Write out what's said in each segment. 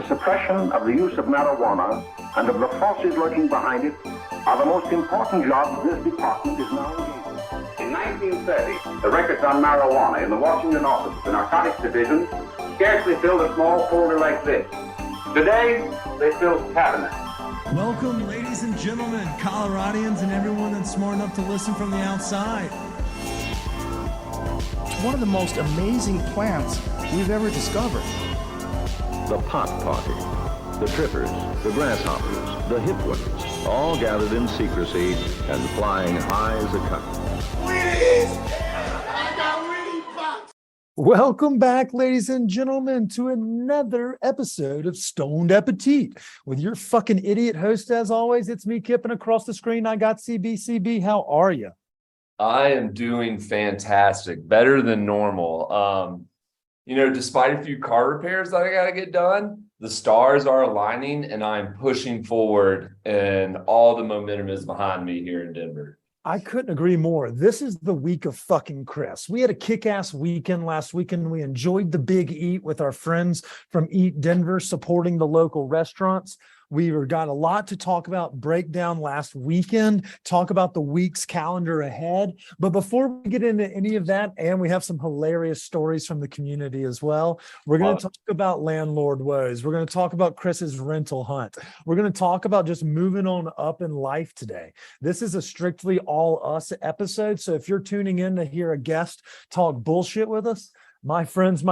the suppression of the use of marijuana and of the forces lurking behind it are the most important jobs this department is now engaged in. In 1930, the records on marijuana in the Washington office of the Narcotics Division scarcely filled a small folder like this. Today, they fill cabinets. Welcome, ladies and gentlemen, Coloradians and everyone that's smart enough to listen from the outside. One of the most amazing plants we've ever discovered. The pot party, the trippers, the grasshoppers, the hip ones, all gathered in secrecy and flying high as a kite. Welcome back, ladies and gentlemen, to another episode of Stoned Appetit with your fucking idiot host. As always, it's me, Kip, and across the screen, I got CB. How are you? I am doing fantastic, better than normal. Despite a few car repairs that I got to get done, the stars are aligning and I'm pushing forward and all the momentum is behind me here in Denver. I couldn't agree more. This is the week of fucking Chris. We had a kick-ass weekend last weekend. We enjoyed the Big Eat with our friends from Eat Denver, supporting the local restaurants. We got a lot to talk about, break down last weekend, talk about the week's calendar ahead. But before we get into any of that, and we have some hilarious stories from the community as well, we're going to talk about Landlord woes. We're going to talk about Chris's rental hunt. We're going to talk about just moving on up in life today. This is a strictly all us episode. So if you're tuning in to hear a guest talk bullshit with us, my friends,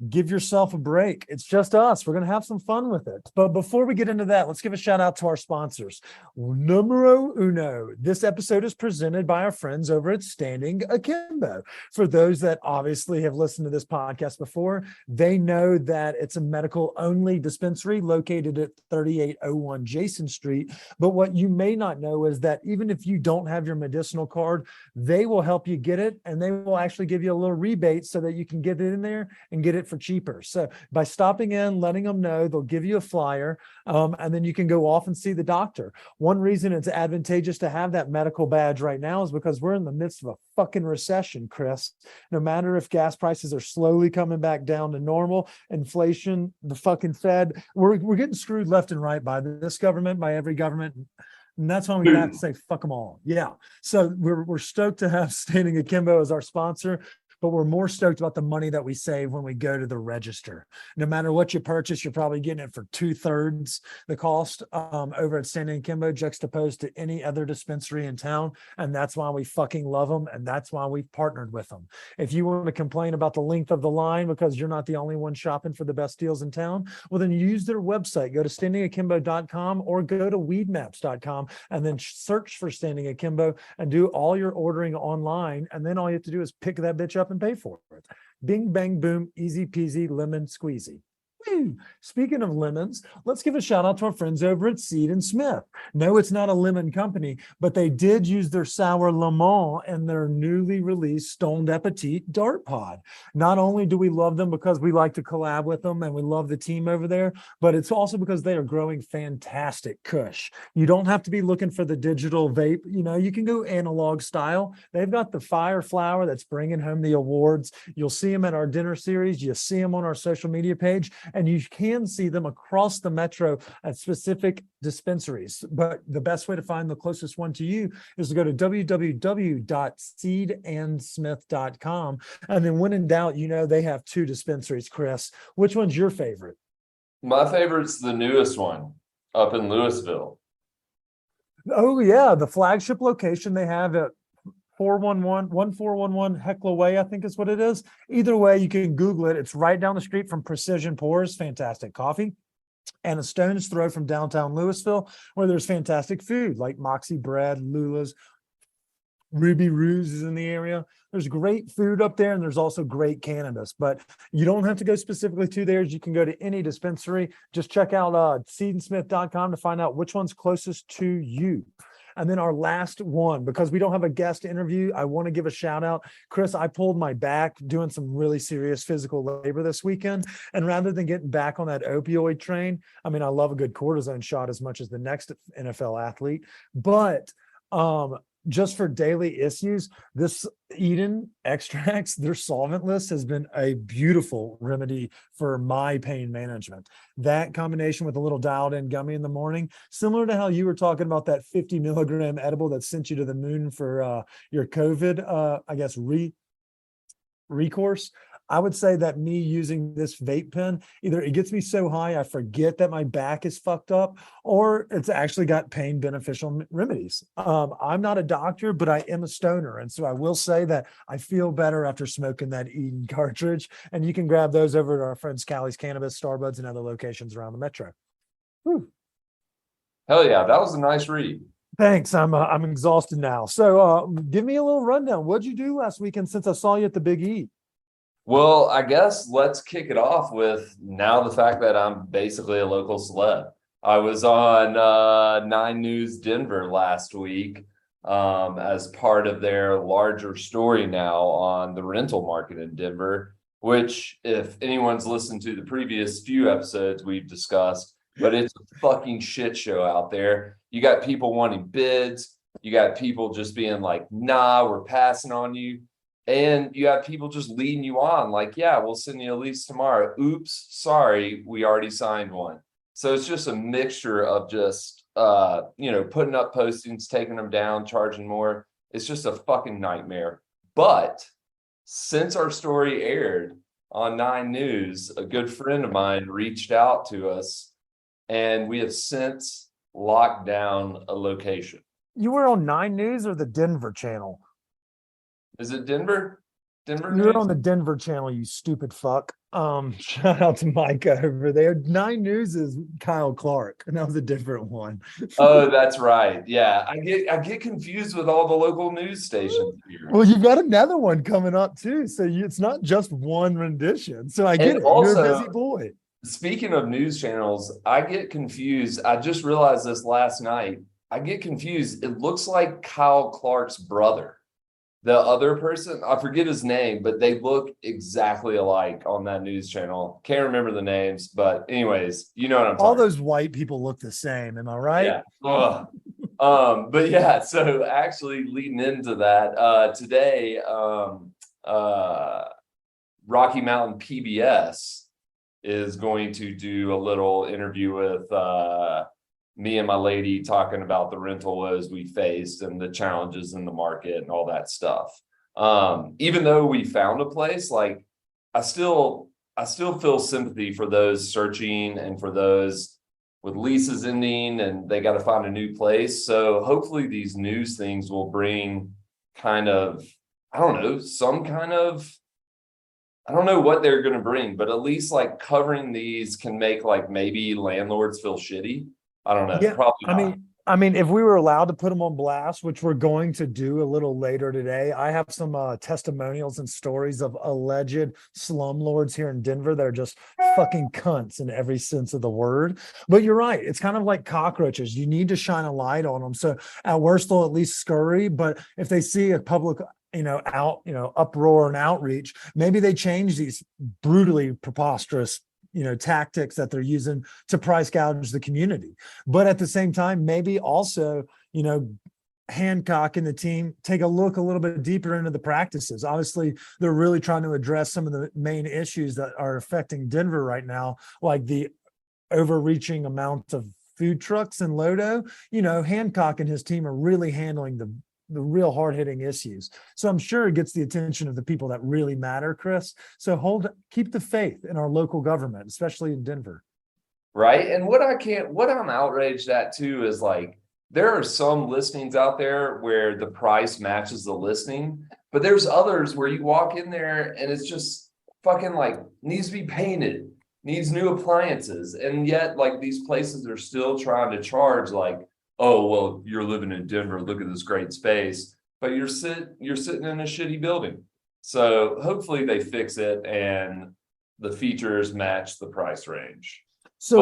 give yourself a break. It's just us. We're going to have some fun with it. But before we get into that, let's give a shout out to our sponsors. Numero uno. This episode is presented by our friends over at Standing AKIMBO. For those that obviously have listened to this podcast before, they know that it's a medical-only dispensary located at 3801 Jason Street. But what you may not know is that even if you don't have your medicinal card, they will help you get it, and they will actually give you a little rebate so that you can get it in there and get it for cheaper. So by stopping in, letting them know, they'll give you a flyer, and then you can go off and see the doctor. One reason it's advantageous to have that medical badge right now is because we're in the midst of a fucking recession, Chris. No matter if gas prices are slowly coming back down to normal, inflation, the fucking Fed, we're getting screwed left and right by this government, by every government. And that's why we have to say, fuck them all. Yeah. So we're stoked to have Standing AKIMBO as our sponsor, but we're more stoked about the money that we save when we go to the register. No matter what you purchase, you're probably getting it for 2/3 the cost over at Standing AKIMBO, juxtaposed to any other dispensary in town. And that's why we fucking love them. And that's why we've partnered with them. If you want to complain about the length of the line because you're not the only one shopping for the best deals in town, well, then use their website. Go to standingakimbo.com or go to weedmaps.com and then search for Standing AKIMBO and do all your ordering online. And then all you have to do is pick that bitch up and pay for it. Bing, bang, boom, easy peasy, lemon squeezy. Woo. Speaking of lemons, let's give a shout out to our friends over at Seed and Smith. No, it's not a lemon company, but they did use their sour lemon in their newly released Stoned Appetit Dart Pod. Not only do we love them because we like to collab with them and we love the team over there, but it's also because they are growing fantastic kush. You don't have to be looking for the digital vape. You can go analog style. They've got the fire flower that's bringing home the awards. You'll see them at our dinner series. You see them on our social media page. And you can see them across the metro at specific dispensaries. But the best way to find the closest one to you is to go to www.seedandsmith.com. And then when in doubt, they have 2 dispensaries, Chris. Which one's your favorite? My favorite's the newest one up in Louisville. Oh, yeah. The flagship location they have at 1411 Hecla Way, I think is what it is. Either way, you can Google it. It's right down the street from Precision Pours, fantastic coffee, and a stone's throw from downtown Louisville, where there's fantastic food like Moxie Bread, Lula's, Ruby Ruse is in the area. There's great food up there, and there's also great cannabis. But you don't have to go specifically to theirs. You can go to any dispensary. Just check out seedandsmith.com to find out which one's closest to you. And then our last one, because we don't have a guest interview, I want to give a shout out. Chris, I pulled my back doing some really serious physical labor this weekend. And rather than getting back on that opioid train, I love a good cortisone shot as much as the next NFL athlete. But just for daily issues, this Eden extracts, their solventless has been a beautiful remedy for my pain management. That combination with a little dialed in gummy in the morning, similar to how you were talking about that 50 milligram edible that sent you to the moon for your COVID, I guess, recourse. I would say that me using this vape pen, either it gets me so high I forget that my back is fucked up, or it's actually got pain beneficial remedies. I'm not a doctor, but I am a stoner. And so I will say that I feel better after smoking that Eden cartridge. And you can grab those over at our friends Callie's Cannabis, Starbuds, and other locations around the metro. Whew. Hell yeah, that was a nice read. Thanks. I'm exhausted now. So give me a little rundown. What'd you do last weekend since I saw you at the Big E? Well, I guess let's kick it off with now the fact that I'm basically a local celeb. I was on 9 News Denver last week as part of their larger story now on the rental market in Denver, which if anyone's listened to the previous few episodes we've discussed, but it's a fucking shit show out there. You got people wanting bids. You got people just being like, nah, we're passing on you. And you have people just leading you on like, yeah, we'll send you a lease tomorrow. Oops, sorry, we already signed one. So it's just a mixture of just, putting up postings, taking them down, charging more. It's just a fucking nightmare. But since our story aired on 9 News, a good friend of mine reached out to us and we have since locked down a location. You were on 9 News or the Denver channel? Is it Denver? Denver You're News? on the Denver channel, you stupid fuck. Shout out to Micah over there. 9 News is Kyle Clark, and that was a different one. Oh, that's right. Yeah, I get confused with all the local news stations here. Well, you've got another one coming up too, so it's not just one rendition. So I get And it. also, you're a busy boy. Speaking of news channels, I get confused. I just realized this last night. I get confused. It looks like Kyle Clark's brother. The other person, I forget his name, but they look exactly alike on that news channel. Can't remember the names, but anyways, you know what I'm talking All those white people look the same. Am I right? Yeah. But yeah, so actually leading into that, today, Rocky Mountain PBS is going to do a little interview with me and my lady talking about the rental woes we faced and the challenges in the market and all that stuff. Even though we found a place, like I still feel sympathy for those searching and for those with leases ending and they got to find a new place. So hopefully these news things will bring kind of, I don't know, some kind of, I don't know what they're going to bring, but at least like covering these can make like maybe landlords feel shitty. I don't know. Yeah, Probably not. I mean, if we were allowed to put them on blast, which we're going to do a little later today, I have some testimonials and stories of alleged slumlords here in Denver that are just fucking cunts in every sense of the word. But you're right. It's kind of like cockroaches. You need to shine a light on them. So at worst, they'll at least scurry. But if they see a public uproar and outreach, maybe they change these brutally preposterous tactics that they're using to price gouge the community. But at the same time, maybe also, Hancock and the team take a look a little bit deeper into the practices. Obviously, they're really trying to address some of the main issues that are affecting Denver right now, like the overreaching amount of food trucks in Lodo. Hancock and his team are really handling the real hard-hitting issues. So I'm sure it gets the attention of the people that really matter, Chris. So keep the faith in our local government, especially in Denver. Right. And what I'm outraged at too is like, there are some listings out there where the price matches the listing, but there's others where you walk in there and it's just fucking like needs to be painted, needs new appliances. And yet like these places are still trying to charge like, oh, well, you're living in Denver, look at this great space, but you're sitting in a shitty building. So hopefully they fix it and the features match the price range. So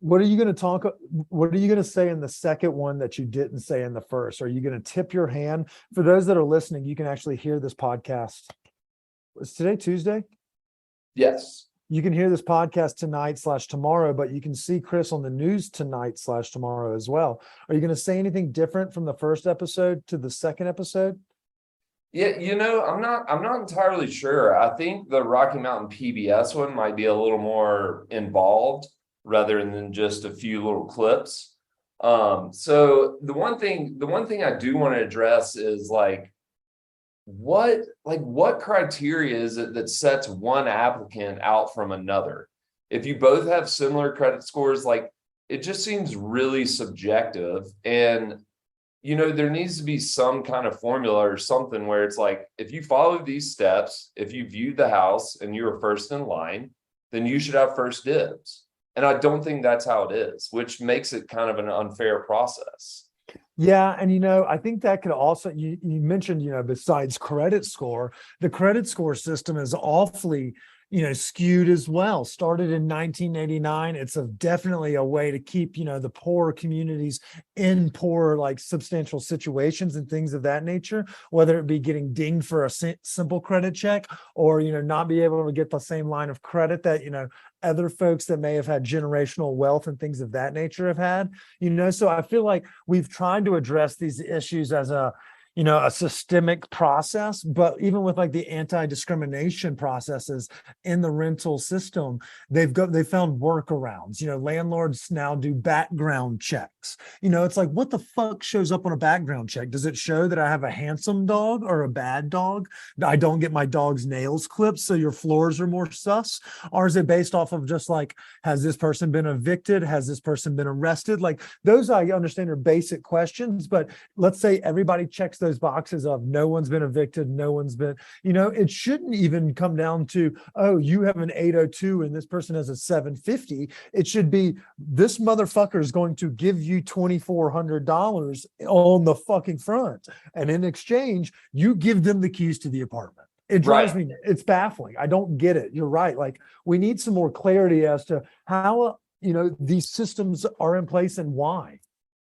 what are you going to say in the second one that you didn't say in the first? Are you going to tip your hand? For those that are listening, you can actually hear this podcast. Is today Tuesday? Yes. You can hear this podcast tonight/tomorrow, but you can see Chris on the news tonight/tomorrow as well. Are you going to say anything different from the first episode to the second episode? Yeah, I'm not entirely sure. I think the Rocky Mountain PBS one might be a little more involved rather than just a few little clips. So the one thing I do want to address is what criteria is it that sets one applicant out from another? If you both have similar credit scores, it just seems really subjective. And there needs to be some kind of formula or something where it's if you follow these steps, if you viewed the house and you were first in line, then you should have first dibs. And I don't think that's how it is, which makes it kind of an unfair process. Yeah. And, I think that could also, you mentioned, besides credit score, the credit score system is awfully, skewed as well. Started in 1989. It's definitely a way to keep, the poorer communities in poor, substantial situations and things of that nature, whether it be getting dinged for a simple credit check or, not be able to get the same line of credit that, other folks that may have had generational wealth and things of that nature have had, so I feel like we've tried to address these issues as a systemic process, but even with the anti-discrimination processes in the rental system, they found workarounds. Landlords now do background checks. It's what the fuck shows up on a background check? Does it show that I have a handsome dog or a bad dog? I don't get my dog's nails clipped, so your floors are more sus? Or is it based off of just has this person been evicted? Has this person been arrested? Those I understand are basic questions, but let's say everybody checks those boxes of no one's been evicted, no one's been, it shouldn't even come down to, oh, you have an 802 and this person has a 750. It should be, this motherfucker is going to give you $2,400 on the fucking front. And in exchange, you give them the keys to the apartment. It drives me, it's baffling. I don't get it. You're right. We need some more clarity as to how, these systems are in place and why.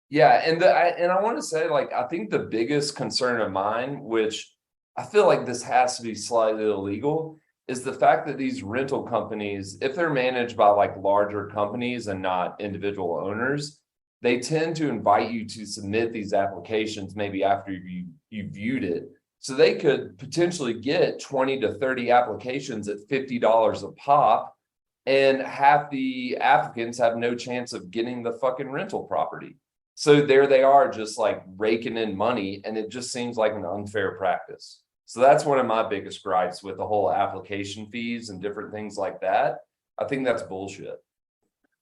Yeah, and I want to say, I think the biggest concern of mine, which I feel like this has to be slightly illegal, is the fact that these rental companies, if they're managed by larger companies and not individual owners, they tend to invite you to submit these applications maybe after you viewed it. So they could potentially get 20 to 30 applications at $50 a pop, and half the applicants have no chance of getting the fucking rental property. So there they are, just raking in money, and it just seems like an unfair practice. So that's one of my biggest gripes with the whole application fees and different things like that. I think that's bullshit.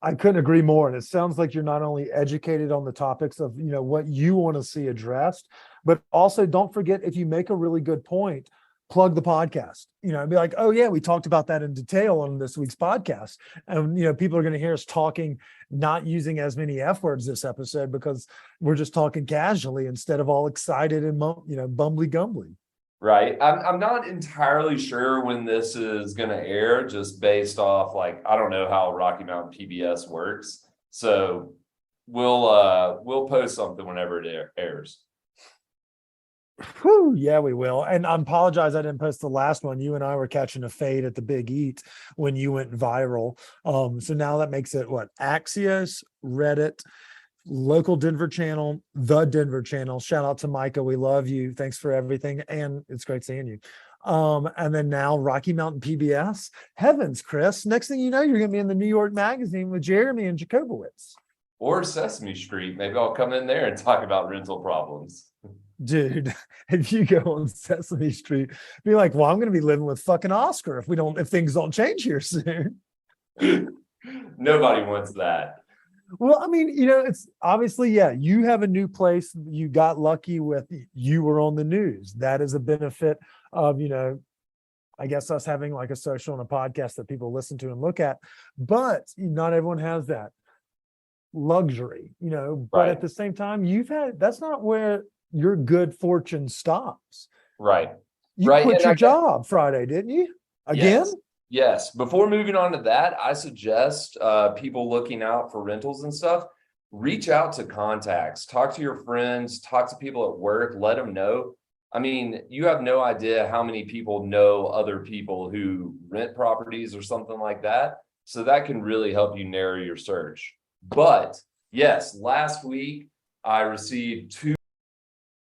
I couldn't agree more. And it sounds like you're not only educated on the topics of, what you want to see addressed, but also don't forget, if you make a really good point, plug the podcast, and be oh yeah, we talked about that in detail on this week's podcast. And, people are going to hear us talking, not using as many F words this episode because we're just talking casually instead of all excited and, bumbly gumbly. Right. I'm not entirely sure when this is going to air, just based off, I don't know how Rocky Mountain PBS works. So we'll post something whenever it airs. Whew, yeah, we will. And I apologize, I didn't post the last one. You and I were catching a fade at the Big Eat when you went viral. So now that makes it Axios, Reddit, local Denver channel, the Denver channel. Shout out to Micah. We love you. Thanks for everything. And it's great seeing you. And then now Rocky Mountain PBS. Heavens, Chris. Next thing you know, you're going to be in the New York Magazine with Jeremy and Jacobowitz. Or Sesame Street. Maybe I'll come in there and talk about rental problems. Dude, if you go on Sesame Street, be well, I'm going to be living with fucking Oscar if things don't change here soon. Nobody wants that. Well, I mean, it's obviously, yeah, you have a new place. You got lucky with, you were on the news. That is a benefit of, I guess us having a social and a podcast that people listen to and look at, but not everyone has that luxury, but at the same time, that's not where your good fortune stops. Right. You quit your job Friday, didn't you? Again? Yes. Before moving on to that, I suggest people looking out for rentals and stuff, reach out to contacts, talk to your friends, talk to people at work, let them know. I mean, you have no idea how many people know other people who rent properties or something like that. So that can really help you narrow your search. But yes, last week I received 2